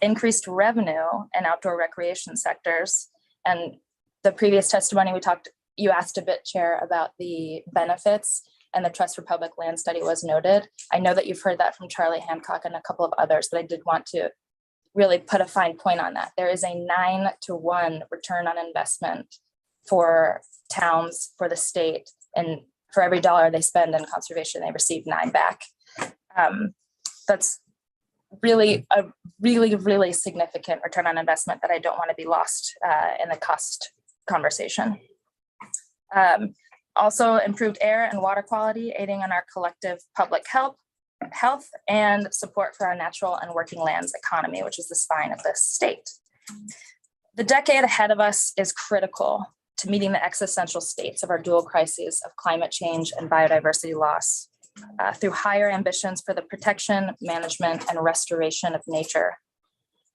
increased revenue in outdoor recreation sectors. And the previous testimony you asked a bit, Chair, about the benefits, and the Trust for Public Land study was noted. I know that you've heard that from Charlie Hancock and a couple of others, but I did want to really put a fine point on that. There is a 9-to-1 return on investment for towns, for the state, and for every dollar they spend in conservation, they receive 9 back. That's really a really significant return on investment that I don't want to be lost in the cost conversation. Also improved air and water quality, aiding in our collective public health and support for our natural and working lands economy, which is the spine of this state. The decade ahead of us is critical to meeting the existential states of our dual crises of climate change and biodiversity loss through higher ambitions for the protection, management, and restoration of nature.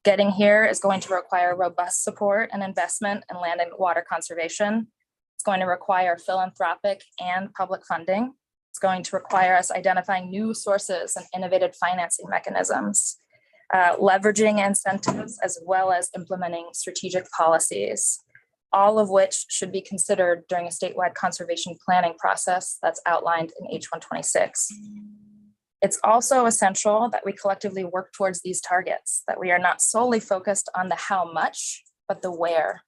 Getting here is going to require robust support and investment in land and water conservation. It's going to require philanthropic and public funding. It's going to require us identifying new sources and innovative financing mechanisms, leveraging incentives, as well as implementing strategic policies, all of which should be considered during a statewide conservation planning process that's outlined in H126. It's also essential that we collectively work towards these targets, that we are not solely focused on the how much, but the where.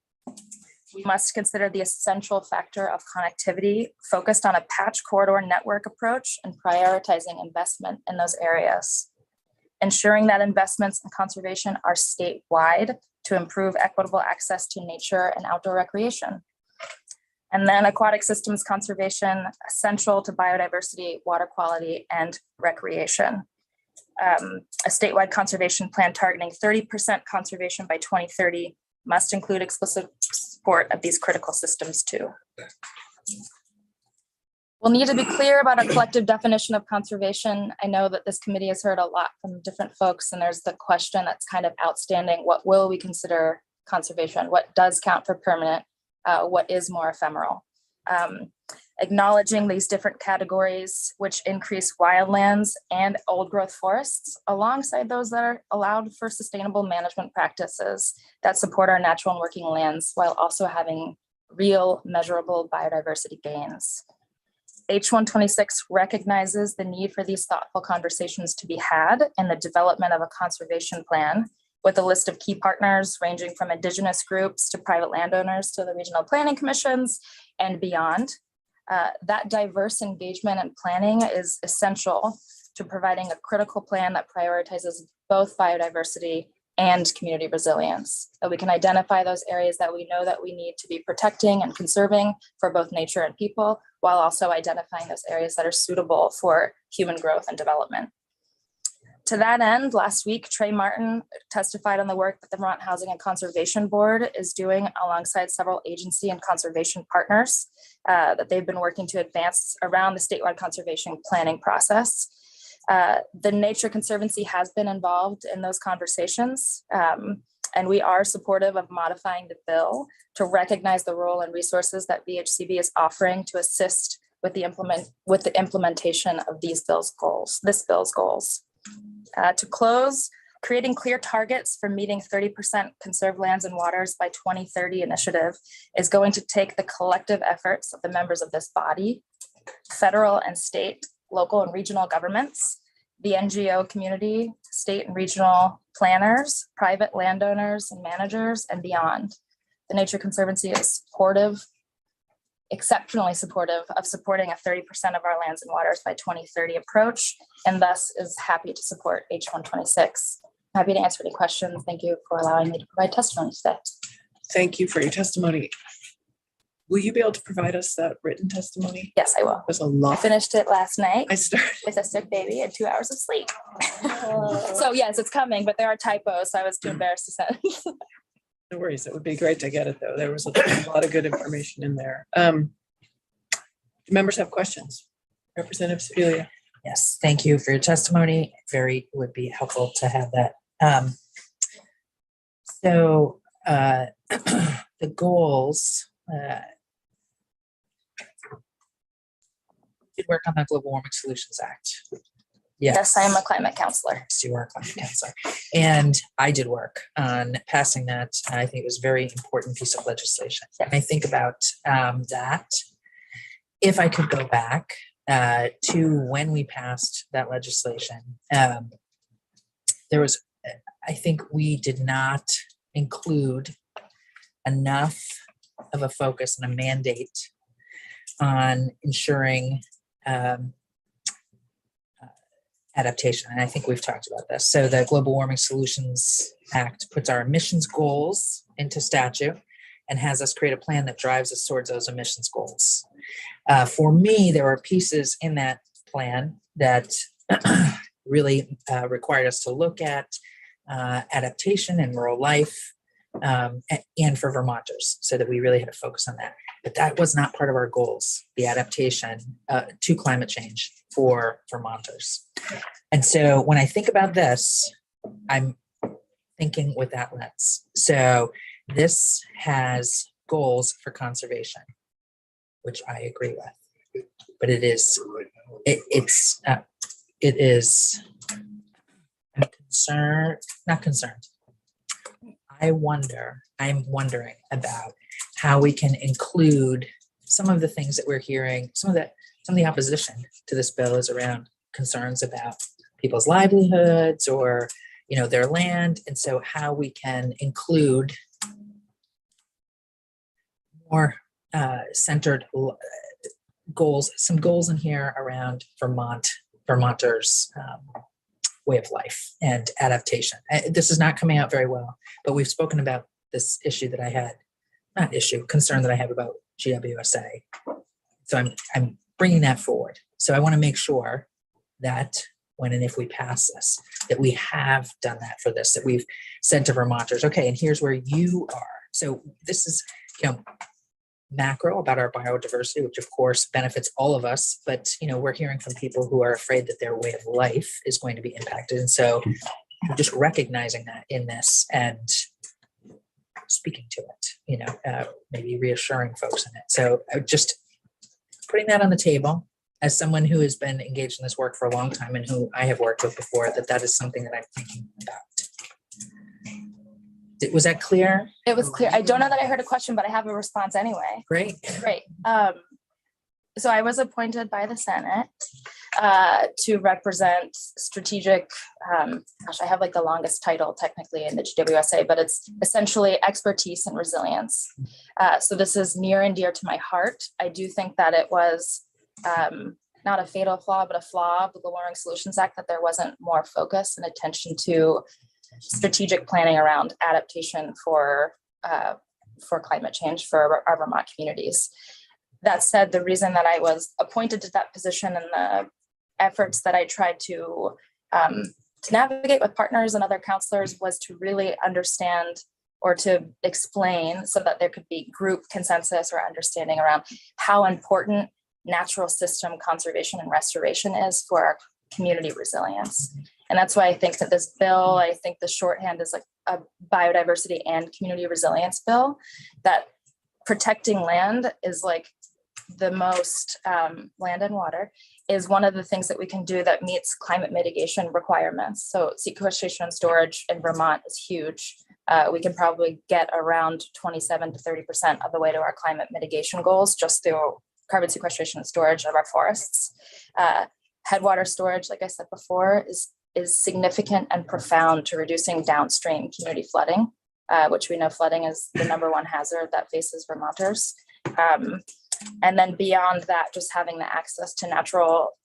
We must consider the essential factor of connectivity, focused on a patch corridor network approach and prioritizing investment in those areas. Ensuring that investments in conservation are statewide to improve equitable access to nature and outdoor recreation. And then aquatic systems conservation, essential to biodiversity, water quality, and recreation. A statewide conservation plan targeting 30% conservation by 2030 must include explicit support of these critical systems too. We'll need to be clear about a collective definition of conservation. I know that this committee has heard a lot from different folks, and there's the question that's kind of outstanding. What will we consider conservation? What does count for permanent? What is more ephemeral? Acknowledging these different categories, which increase wildlands and old growth forests, alongside those that are allowed for sustainable management practices that support our natural and working lands, while also having real measurable biodiversity gains. H126 recognizes the need for these thoughtful conversations to be had in the development of a conservation plan, with a list of key partners ranging from indigenous groups to private landowners to the regional planning commissions and beyond. That diverse engagement and planning is essential to providing a critical plan that prioritizes both biodiversity and community resilience. That we can identify those areas that we know that we need to be protecting and conserving for both nature and people, while also identifying those areas that are suitable for human growth and development. To that end, last week, Trey Martin testified on the work that the Vermont Housing and Conservation Board is doing alongside several agency and conservation partners that they've been working to advance around the statewide conservation planning process. The Nature Conservancy has been involved in those conversations, and we are supportive of modifying the bill to recognize the role and resources that VHCB is offering to assist with the implementation of this bill's goals. To close, creating clear targets for meeting 30% conserved lands and waters by 2030 initiative is going to take the collective efforts of the members of this body, federal and state, local and regional governments, the NGO community, state and regional planners, private landowners and managers, and beyond. The Nature Conservancy is supportive, exceptionally supportive of supporting a 30% of our lands and waters by 2030 approach, and thus is happy to support H126. Happy to answer any questions. Thank you for allowing me to provide testimony today. Thank you for your testimony. Will you be able to provide us that written testimony? Yes, I will. It was a I lot. finished it last night I started. with a sick baby and 2 hours of sleep. So yes, it's coming, but there are typos, so I was too embarrassed to send. No worries. It would be great to get it, though. There was a lot of good information in there. Do members have questions? Representative Sebelia. Yes, thank you for your testimony. Would be helpful to have that. So the goals, did work on the Global Warming Solutions Act. Yes, I am a climate counselor. Yes, you are a climate counselor. And I did work on passing that. I think it was a very important piece of legislation. And I think about that. If I could go back to when we passed that legislation, I think we did not include enough of a focus and a mandate on ensuring adaptation. And I think we've talked about this. So the Global Warming Solutions Act puts our emissions goals into statute and has us create a plan that drives us towards those emissions goals. For me, there were pieces in that plan that really required us to look at adaptation and rural life and for Vermonters, so that we really had to focus on that. But that was not part of our goals, the adaptation to climate change for Vermonters. And so when I think about this, I'm thinking with that lens. So this has goals for conservation, which I agree with, but it is, it is, I'm concerned, not concerned. I'm wondering about how we can include some of the things that we're hearing, some of the opposition to this bill is around concerns about people's livelihoods or, their land. And so how we can include more centered goals, some goals in here around Vermonters' way of life and adaptation. This is not coming out very well, but we've spoken about this issue that I had, concern that I have about GWSA. So I'm bringing that forward. So I want to make sure that when and if we pass this, that we have done that for this, that we've said to Vermonters, okay, and here's where you are. So this is, macro about our biodiversity, which of course benefits all of us, but we're hearing from people who are afraid that their way of life is going to be impacted. And so just recognizing that in this and speaking to it, maybe reassuring folks in it. So just putting that on the table as someone who has been engaged in this work for a long time and who I have worked with before, that is something that I'm thinking about. Was that clear? It was clear. I don't know that I heard a question, but I have a response anyway. Great. So I was appointed by the Senate to represent strategic, I have like the longest title technically in the GWSA, but it's essentially expertise and resilience. So this is near and dear to my heart. I do think that it was not a fatal flaw, but a flaw of the Lowering Solutions Act, that there wasn't more focus and attention to strategic planning around adaptation for climate change for our Vermont communities. That said, the reason that I was appointed to that position and the efforts that I tried to navigate with partners and other counselors was to really understand or to explain so that there could be group consensus or understanding around how important natural system conservation and restoration is for our community resilience. And that's why I think that this bill, I think the shorthand is like a biodiversity and community resilience bill, that protecting land is like the most, land and water is one of the things that we can do that meets climate mitigation requirements. So sequestration and storage in Vermont is huge. We can probably get around 27 to 30% of the way to our climate mitigation goals just through carbon sequestration and storage of our forests. Headwater storage, like I said before, is significant and profound to reducing downstream community flooding, which we know flooding is the #1 hazard that faces Vermonters. And then beyond that, just having the access to natural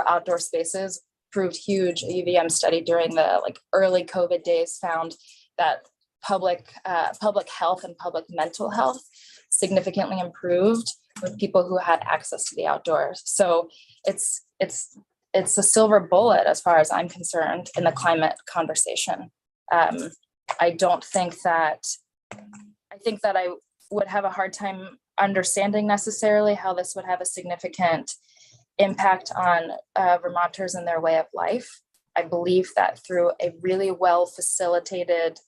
outdoor spaces proved huge. A UVM study during the early COVID days found that public health and public mental health significantly improved with people who had access to the outdoors. So it's a silver bullet as far as I'm concerned in the climate conversation. I think that I would have a hard time understanding necessarily how this would have a significant impact on Vermonters and their way of life. I believe that through a really well facilitated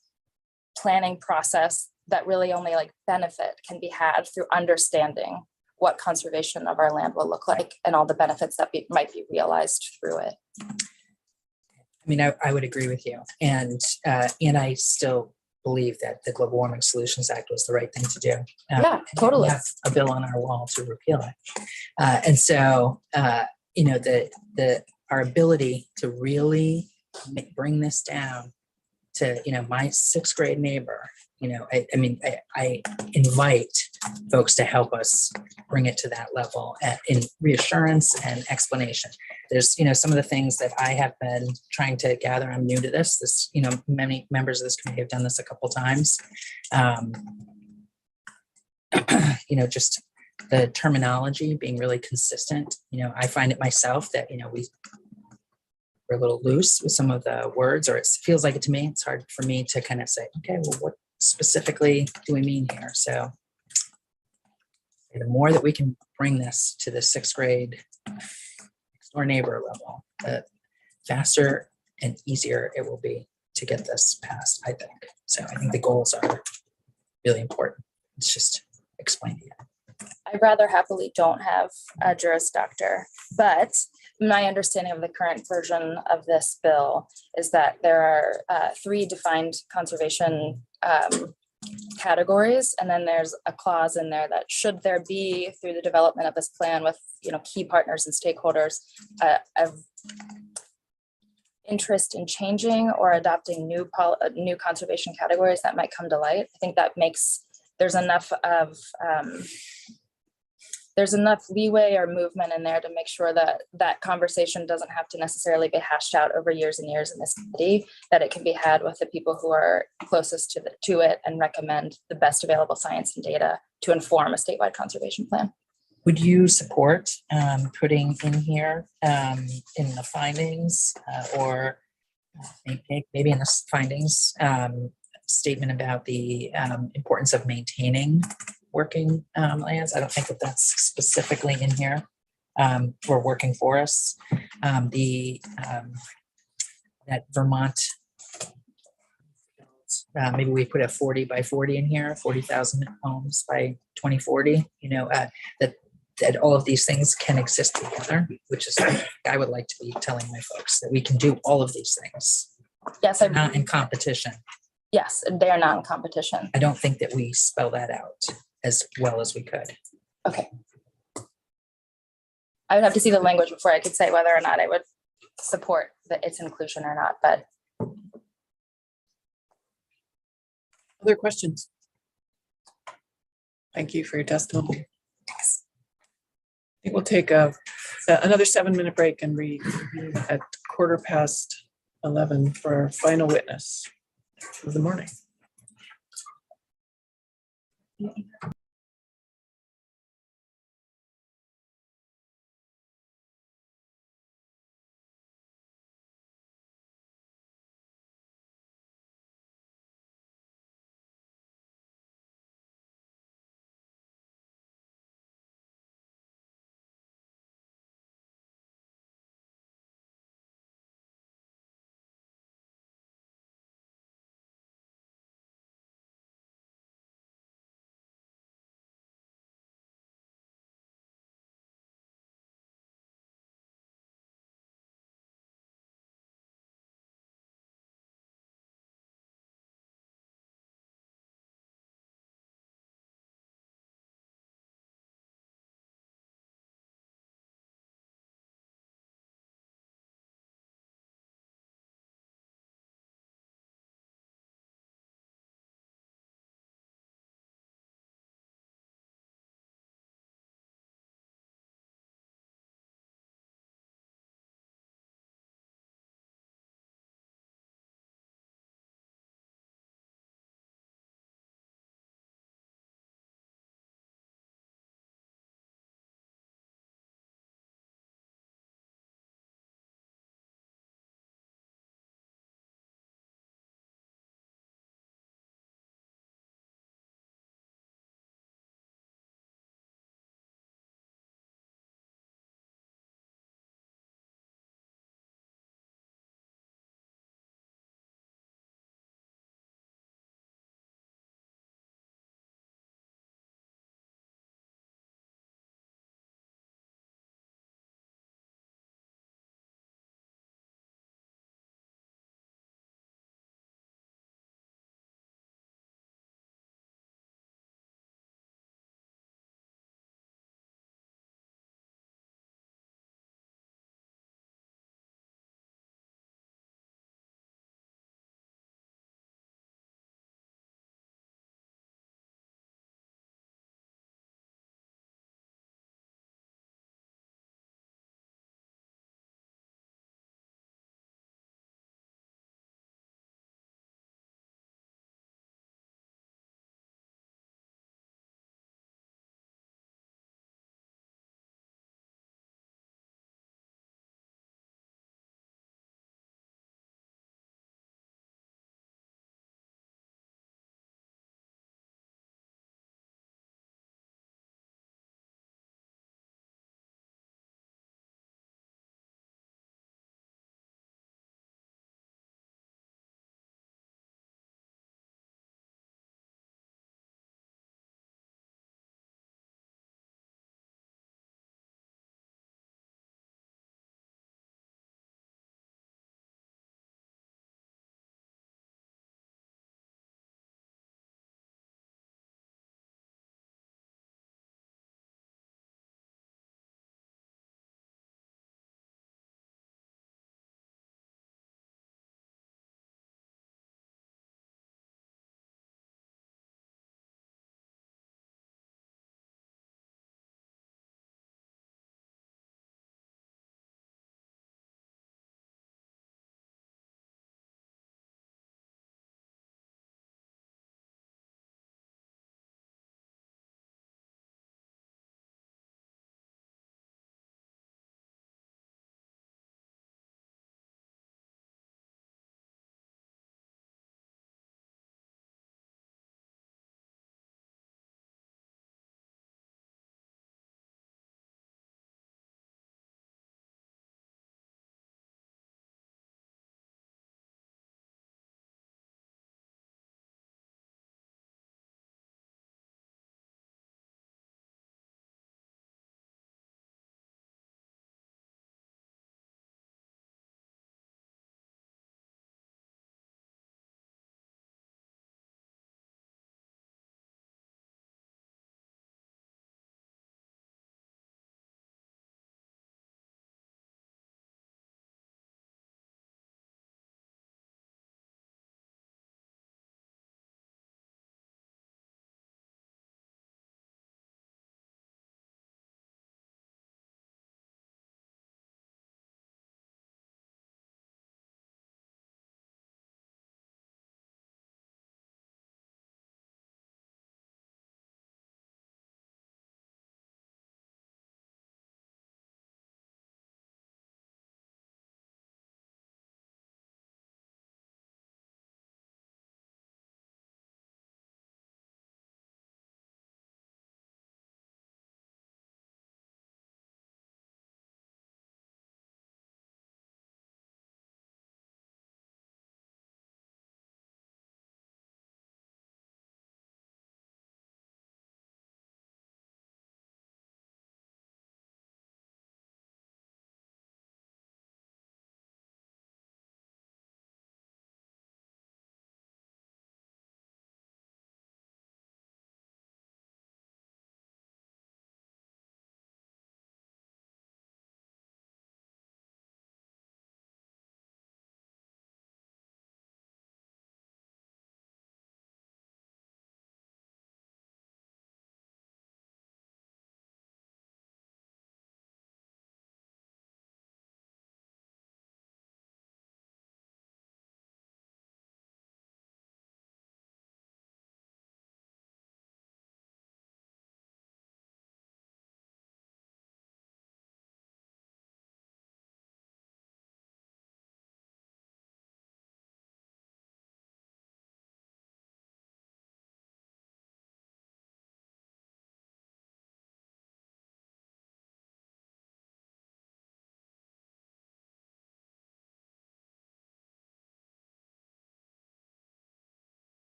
planning process, that really only benefit can be had through understanding what conservation of our land will look like and all the benefits that might be realized through it. I mean, I would agree with you. And I still believe that the Global Warming Solutions Act was the right thing to do. Yeah, totally. We have a bill on our wall to repeal it. And so, our ability to really bring this down to, my 6th grade neighbor, I invite folks to help us bring it to that level in reassurance and explanation. There's, some of the things that I have been trying to gather. I'm new to this, many members of this committee have done this a couple times. Just the terminology being really consistent. I find it myself that, we're a little loose with some of the words, or it feels like it to me. It's hard for me to kind of say, okay, well, what specifically do we mean here? So the more that we can bring this to the 6th grade next door neighbor level, the faster and easier it will be to get this passed, I think. So I think the goals are really important. It's just explaining it. I rather happily don't have a Juris Doctor, but my understanding of the current version of this bill is that there are 3 defined conservation categories, and then there's a clause in there that should there be, through the development of this plan with key partners and stakeholders, of interest in changing or adopting new conservation categories that might come to light. I think that makes there's enough leeway or movement in there to make sure that that conversation doesn't have to necessarily be hashed out over years and years in this committee, that it can be had with the people who are closest to it and recommend the best available science and data to inform a statewide conservation plan. Would you support putting in here in the findings or maybe in the findings statement about the importance of maintaining working lands? I don't think that that's specifically in here or working forests. That Vermont, maybe we put a 40 by 40 in here, 40,000 homes by 2040, that all of these things can exist together, which is I would like to be telling my folks that we can do all of these things. Yes, They're not in competition. Yes, they are not in competition. I don't think that we spell that out as well as we could. Okay. I would have to see the language before I could say whether or not I would support its inclusion or not, but. Other questions? Thank you for your testimony. I think we'll take another 7-minute break and reconvene at 11:15 for our final witness of the morning.